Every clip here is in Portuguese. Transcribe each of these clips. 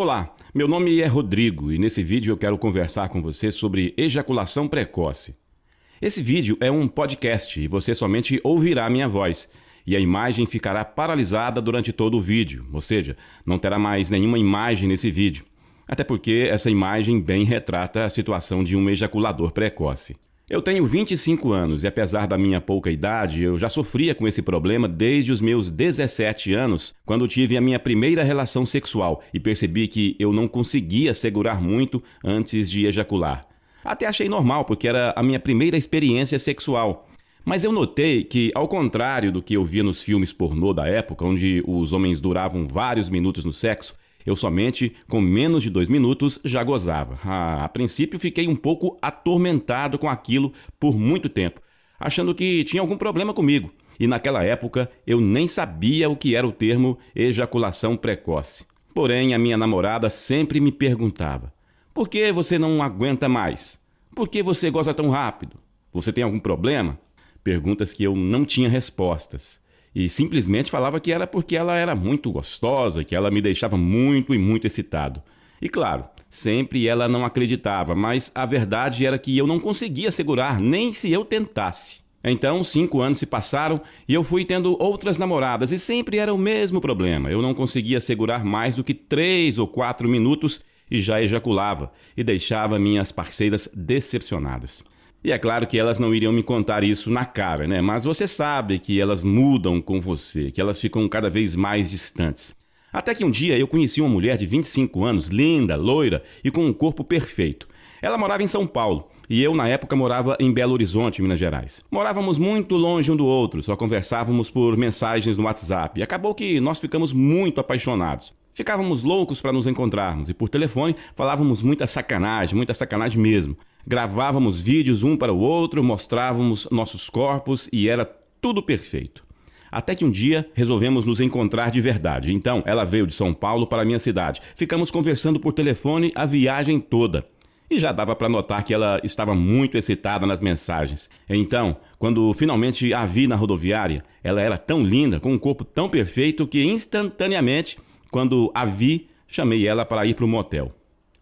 Olá, meu nome é Rodrigo e nesse vídeo eu quero conversar com você sobre ejaculação precoce. Esse vídeo é um podcast e você somente ouvirá minha voz e a imagem ficará paralisada durante todo o vídeo, ou seja, não terá mais nenhuma imagem nesse vídeo, até porque essa imagem bem retrata a situação de um ejaculador precoce. Eu tenho 25 anos e apesar da minha pouca idade, eu já sofria com esse problema desde os meus 17 anos, quando tive a minha primeira relação sexual e percebi que eu não conseguia segurar muito antes de ejacular. Até achei normal, porque era a minha primeira experiência sexual. Mas eu notei que, ao contrário do que eu via nos filmes pornô da época, onde os homens duravam vários minutos no sexo, eu somente, com menos de 2 minutos, já gozava. A princípio, fiquei um pouco atormentado com aquilo por muito tempo, achando que tinha algum problema comigo. E naquela época, eu nem sabia o que era o termo ejaculação precoce. Porém, a minha namorada sempre me perguntava: por que você não aguenta mais? Por que você goza tão rápido? Você tem algum problema? Perguntas que eu não tinha respostas. E simplesmente falava que era porque ela era muito gostosa, que ela me deixava muito e muito excitado. E claro, sempre ela não acreditava, mas a verdade era que eu não conseguia segurar, nem se eu tentasse. Então, 5 anos se passaram e eu fui tendo outras namoradas e sempre era o mesmo problema. Eu não conseguia segurar mais do que 3 ou 4 minutos e já ejaculava e deixava minhas parceiras decepcionadas. E é claro que elas não iriam me contar isso na cara, né? Mas você sabe que elas mudam com você, que elas ficam cada vez mais distantes. Até que um dia eu conheci uma mulher de 25 anos, linda, loira e com um corpo perfeito. Ela morava em São Paulo e eu, na época, morava em Belo Horizonte, Minas Gerais. Morávamos muito longe um do outro, só conversávamos por mensagens no WhatsApp. E acabou que nós ficamos muito apaixonados. Ficávamos loucos para nos encontrarmos e por telefone falávamos muita sacanagem mesmo. Gravávamos vídeos um para o outro, mostrávamos nossos corpos e era tudo perfeito. Até que um dia resolvemos nos encontrar de verdade. Então ela veio de São Paulo para a minha cidade. Ficamos conversando por telefone a viagem toda. E já dava para notar que ela estava muito excitada nas mensagens. Então, quando finalmente a vi na rodoviária, ela era tão linda, com um corpo tão perfeito que instantaneamente, quando a vi, chamei ela para ir para o motel.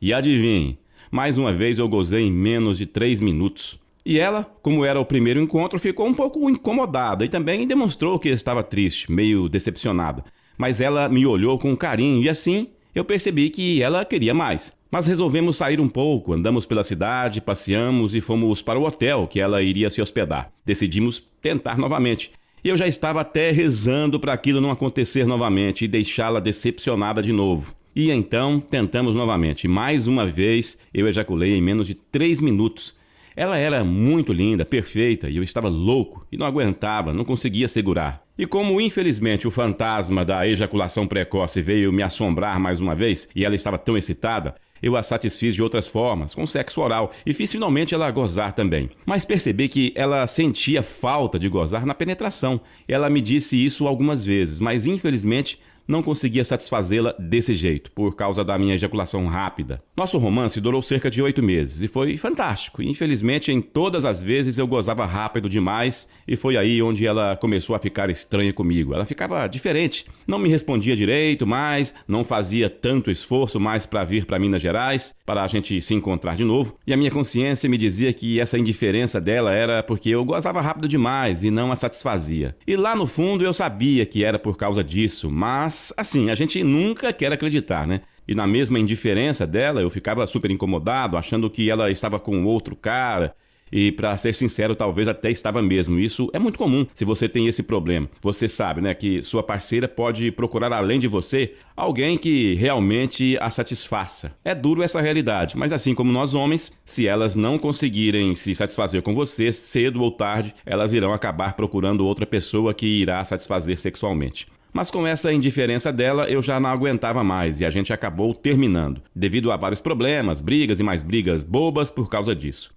E adivinhe, mais uma vez eu gozei em menos de 3 minutos. E ela, como era o primeiro encontro, ficou um pouco incomodada e também demonstrou que estava triste, meio decepcionada. Mas ela me olhou com carinho e assim eu percebi que ela queria mais. Mas resolvemos sair um pouco, andamos pela cidade, passeamos e fomos para o hotel que ela iria se hospedar. Decidimos tentar novamente. E eu já estava até rezando para aquilo não acontecer novamente e deixá-la decepcionada de novo. E então tentamos novamente. Mais uma vez eu ejaculei em menos de 3 minutos. Ela era muito linda, perfeita, e eu estava louco e não aguentava, não conseguia segurar. E como infelizmente o fantasma da ejaculação precoce veio me assombrar mais uma vez, e ela estava tão excitada, eu a satisfiz de outras formas, com sexo oral, e fiz finalmente ela gozar também. Mas percebi que ela sentia falta de gozar na penetração. Ela me disse isso algumas vezes, mas infelizmente não conseguia satisfazê-la desse jeito, por causa da minha ejaculação rápida. Nosso romance durou cerca de 8 meses e foi fantástico. Infelizmente, em todas as vezes eu gozava rápido demais e foi aí onde ela começou a ficar estranha comigo. Ela ficava diferente, não me respondia direito mais, não fazia tanto esforço mais para vir para Minas Gerais, para a gente se encontrar de novo. E a minha consciência me dizia que essa indiferença dela era porque eu gozava rápido demais e não a satisfazia. E lá no fundo eu sabia que era por causa disso, mas assim, a gente nunca quer acreditar, né? E na mesma indiferença dela, eu ficava super incomodado, achando que ela estava com outro cara. E pra ser sincero, talvez até estava mesmo. Isso é muito comum se você tem esse problema. Você sabe, né, que sua parceira pode procurar além de você alguém que realmente a satisfaça. É duro essa realidade, mas assim como nós homens, se elas não conseguirem se satisfazer com você, cedo ou tarde, elas irão acabar procurando outra pessoa que irá satisfazer sexualmente. Mas com essa indiferença dela, eu já não aguentava mais e a gente acabou terminando, devido a vários problemas, brigas e mais brigas bobas por causa disso.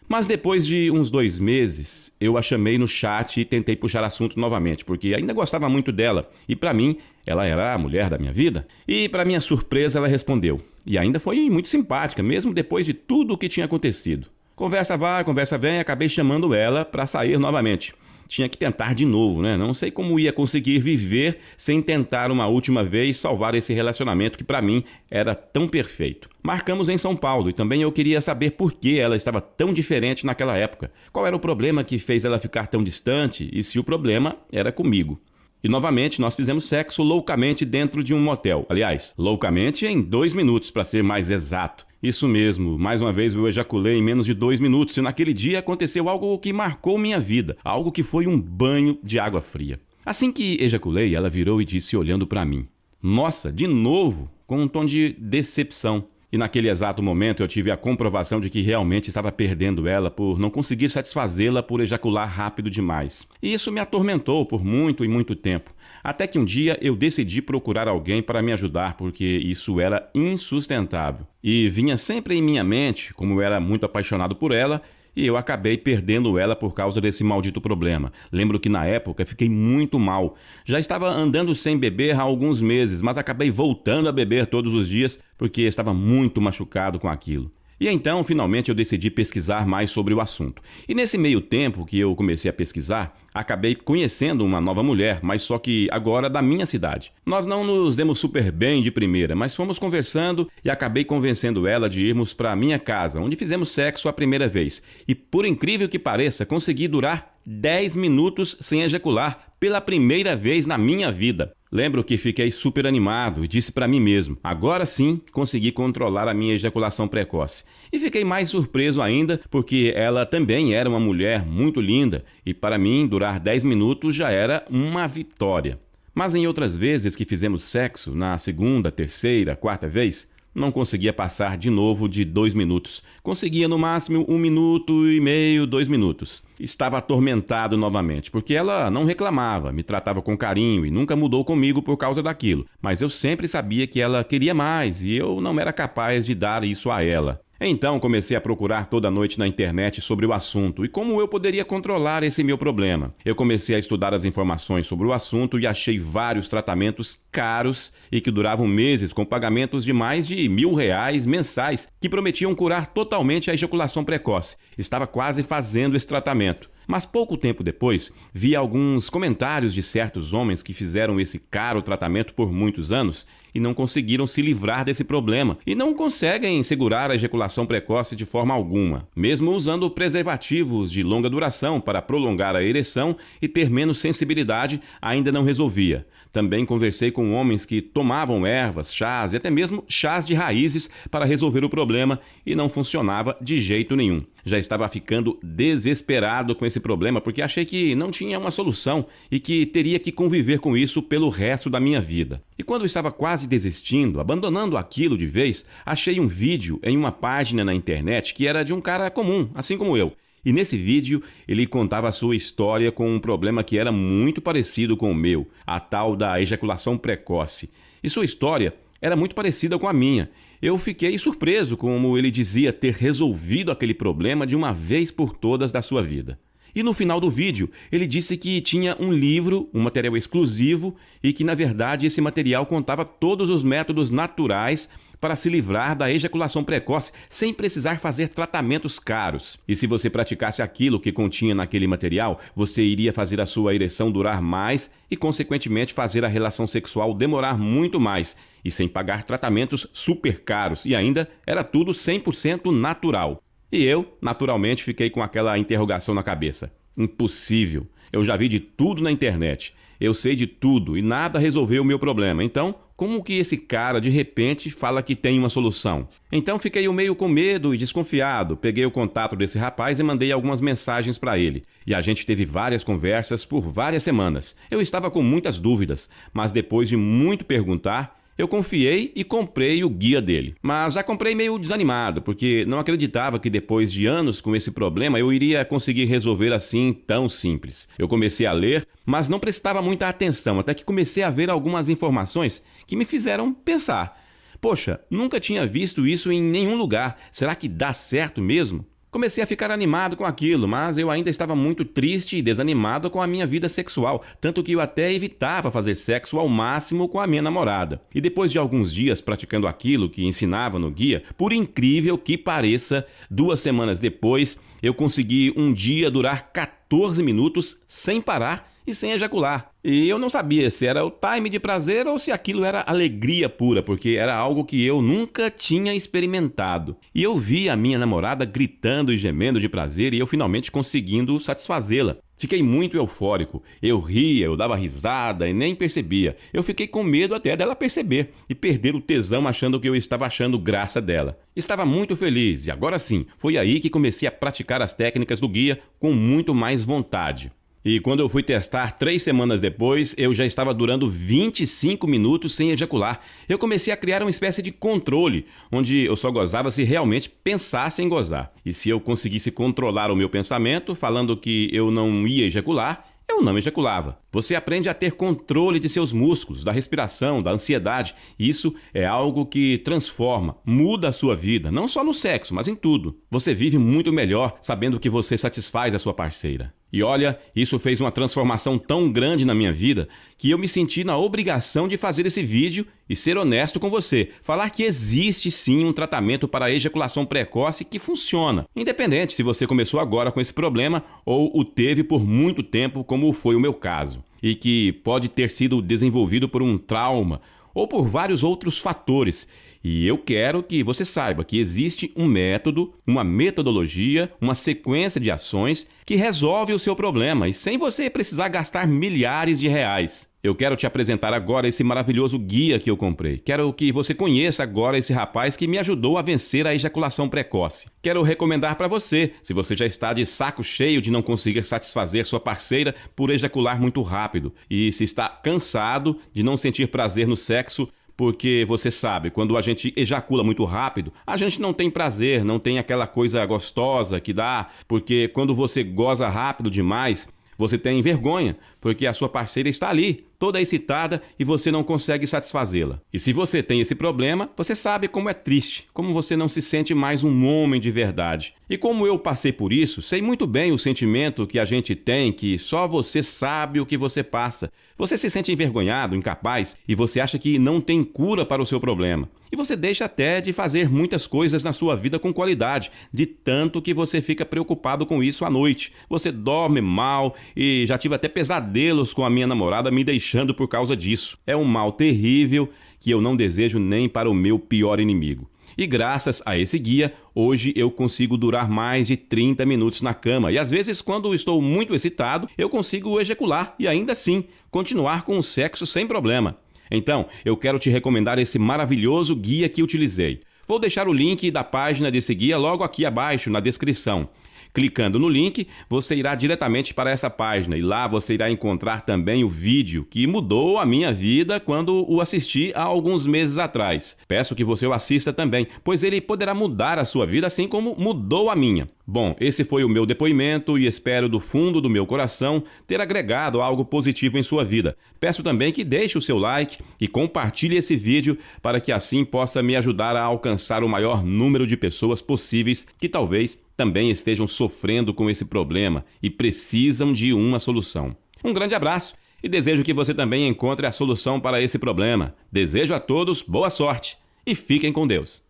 Mas depois de uns 2 meses, eu a chamei no chat e tentei puxar assunto novamente, porque ainda gostava muito dela e pra mim, ela era a mulher da minha vida. E pra minha surpresa, ela respondeu. E ainda foi muito simpática, mesmo depois de tudo o que tinha acontecido. Conversa vai, conversa vem, acabei chamando ela pra sair novamente. tinha que tentar de novo, né? Não sei como ia conseguir viver sem tentar uma última vez salvar esse relacionamento que para mim era tão perfeito. Marcamos em São Paulo e também eu queria saber por que ela estava tão diferente naquela época. Qual era o problema que fez ela ficar tão distante e se o problema era comigo. E novamente nós fizemos sexo loucamente dentro de um motel. Aliás, loucamente em 2 minutos, para ser mais exato. Isso mesmo, mais uma vez eu ejaculei em menos de 2 minutos e naquele dia aconteceu algo que marcou minha vida. Algo que foi um banho de água fria. Assim que ejaculei, ela virou e disse olhando para mim: "Nossa, de novo?", com um tom de decepção. E naquele exato momento eu tive a comprovação de que realmente estava perdendo ela por não conseguir satisfazê-la por ejacular rápido demais. E isso me atormentou por muito e muito tempo. Até que um dia eu decidi procurar alguém para me ajudar porque isso era insustentável. E vinha sempre em minha mente, como eu era muito apaixonado por ela, e eu acabei perdendo ela por causa desse maldito problema. Lembro que na época fiquei muito mal. Já estava andando sem beber há alguns meses, mas acabei voltando a beber todos os dias porque estava muito machucado com aquilo. E então, finalmente, eu decidi pesquisar mais sobre o assunto. E nesse meio tempo que eu comecei a pesquisar, acabei conhecendo uma nova mulher, mas só que agora da minha cidade. Nós não nos demos super bem de primeira, mas fomos conversando e acabei convencendo ela de irmos para a minha casa, onde fizemos sexo a primeira vez. E por incrível que pareça, consegui durar 10 minutos sem ejacular pela primeira vez na minha vida. Lembro que fiquei super animado e disse para mim mesmo: agora sim consegui controlar a minha ejaculação precoce. E fiquei mais surpreso ainda porque ela também era uma mulher muito linda e para mim durar 10 minutos já era uma vitória. Mas em outras vezes que fizemos sexo, na segunda, terceira, quarta vez, não conseguia passar de novo de 2 minutos. Conseguia no máximo 1 minuto e meio, 2 minutos. Estava atormentado novamente, porque ela não reclamava, me tratava com carinho e nunca mudou comigo por causa daquilo. Mas eu sempre sabia que ela queria mais e eu não era capaz de dar isso a ela. Então comecei a procurar toda noite na internet sobre o assunto e como eu poderia controlar esse meu problema. Eu comecei a estudar as informações sobre o assunto e achei vários tratamentos caros e que duravam meses com pagamentos de mais de R$ 1.000 mensais que prometiam curar totalmente a ejaculação precoce. Estava quase fazendo esse tratamento. Mas pouco tempo depois, vi alguns comentários de certos homens que fizeram esse caro tratamento por muitos anos e não conseguiram se livrar desse problema e não conseguem segurar a ejaculação precoce de forma alguma, mesmo usando preservativos de longa duração para prolongar a ereção e ter menos sensibilidade, ainda não resolvia. Também conversei com homens que tomavam ervas, chás e até mesmo chás de raízes para resolver o problema e não funcionava de jeito nenhum. Já estava ficando desesperado com esse problema porque achei que não tinha uma solução e que teria que conviver com isso pelo resto da minha vida. E quando eu estava quase desistindo, abandonando aquilo de vez, achei um vídeo em uma página na internet que era de um cara comum, assim como eu. E nesse vídeo ele contava a sua história com um problema que era muito parecido com o meu, a tal da ejaculação precoce. E sua história era muito parecida com a minha. Eu fiquei surpreso como ele dizia ter resolvido aquele problema de uma vez por todas da sua vida. E no final do vídeo, ele disse que tinha um livro, um material exclusivo, e que na verdade esse material contava todos os métodos naturais para se livrar da ejaculação precoce sem precisar fazer tratamentos caros. E se você praticasse aquilo que continha naquele material, você iria fazer a sua ereção durar mais e, consequentemente, fazer a relação sexual demorar muito mais e sem pagar tratamentos super caros. E ainda era tudo 100% natural. E eu, naturalmente, fiquei com aquela interrogação na cabeça. Impossível. Eu já vi de tudo na internet. Eu sei de tudo e nada resolveu o meu problema. Então, como que esse cara, de repente, fala que tem uma solução? Então, fiquei meio com medo e desconfiado. Peguei o contato desse rapaz e mandei algumas mensagens para ele. E a gente teve várias conversas por várias semanas. Eu estava com muitas dúvidas, mas depois de muito perguntar, eu confiei e comprei o guia dele. Mas já comprei meio desanimado, porque não acreditava que depois de anos com esse problema eu iria conseguir resolver assim tão simples. Eu comecei a ler, mas não prestava muita atenção, até que comecei a ver algumas informações que me fizeram pensar. Poxa, nunca tinha visto isso em nenhum lugar. Será que dá certo mesmo? Comecei a ficar animado com aquilo, mas eu ainda estava muito triste e desanimado com a minha vida sexual, tanto que eu até evitava fazer sexo ao máximo com a minha namorada. E depois de alguns dias praticando aquilo que ensinava no guia, por incrível que pareça, 2 semanas depois, eu consegui um dia durar 14 minutos sem parar e sem ejacular. E eu não sabia se era o time de prazer ou se aquilo era alegria pura, porque era algo que eu nunca tinha experimentado. E eu vi a minha namorada gritando e gemendo de prazer e eu finalmente conseguindo satisfazê-la. Fiquei muito eufórico. Eu ria, eu dava risada e nem percebia. Eu fiquei com medo até dela perceber e perder o tesão achando que eu estava achando graça dela. Estava muito feliz e agora sim, foi aí que comecei a praticar as técnicas do guia com muito mais vontade. E quando eu fui testar 3 semanas depois, eu já estava durando 25 minutos sem ejacular. Eu comecei a criar uma espécie de controle, onde eu só gozava se realmente pensasse em gozar. E se eu conseguisse controlar o meu pensamento, falando que eu não ia ejacular, eu não ejaculava. Você aprende a ter controle de seus músculos, da respiração, da ansiedade. Isso é algo que transforma, muda a sua vida, não só no sexo, mas em tudo. Você vive muito melhor sabendo que você satisfaz a sua parceira. E olha, isso fez uma transformação tão grande na minha vida que eu me senti na obrigação de fazer esse vídeo e ser honesto com você. Falar que existe sim um tratamento para a ejaculação precoce que funciona, independente se você começou agora com esse problema ou o teve por muito tempo, como foi o meu caso. E que pode ter sido desenvolvido por um trauma ou por vários outros fatores. E eu quero que você saiba que existe um método, uma metodologia, uma sequência de ações que resolve o seu problema e sem você precisar gastar milhares de reais. Eu quero te apresentar agora esse maravilhoso guia que eu comprei. Quero que você conheça agora esse rapaz que me ajudou a vencer a ejaculação precoce. Quero recomendar para você, se você já está de saco cheio de não conseguir satisfazer sua parceira por ejacular muito rápido e se está cansado de não sentir prazer no sexo, porque você sabe, quando a gente ejacula muito rápido, a gente não tem prazer, não tem aquela coisa gostosa que dá, porque quando você goza rápido demais, você tem vergonha, porque a sua parceira está ali, toda excitada, e você não consegue satisfazê-la. E se você tem esse problema, você sabe como é triste, como você não se sente mais um homem de verdade. E como eu passei por isso, sei muito bem o sentimento que a gente tem, que só você sabe o que você passa. Você se sente envergonhado, incapaz, e você acha que não tem cura para o seu problema. E você deixa até de fazer muitas coisas na sua vida com qualidade, de tanto que você fica preocupado com isso à noite. Você dorme mal e já tive até pesadelos com a minha namorada me deixando por causa disso. É um mal terrível que eu não desejo nem para o meu pior inimigo. E graças a esse guia, hoje eu consigo durar mais de 30 minutos na cama. E às vezes, quando estou muito excitado, eu consigo ejacular e ainda assim continuar com o sexo sem problema. Então, eu quero te recomendar esse maravilhoso guia que utilizei. Vou deixar o link da página desse guia logo aqui abaixo na descrição. Clicando no link, você irá diretamente para essa página e lá você irá encontrar também o vídeo que mudou a minha vida quando o assisti há alguns meses atrás. Peço que você o assista também, pois ele poderá mudar a sua vida assim como mudou a minha. Bom, esse foi o meu depoimento e espero do fundo do meu coração ter agregado algo positivo em sua vida. Peço também que deixe o seu like e compartilhe esse vídeo para que assim possa me ajudar a alcançar o maior número de pessoas possíveis que talvez também estejam sofrendo com esse problema e precisam de uma solução. Um grande abraço e desejo que você também encontre a solução para esse problema. Desejo a todos boa sorte e fiquem com Deus.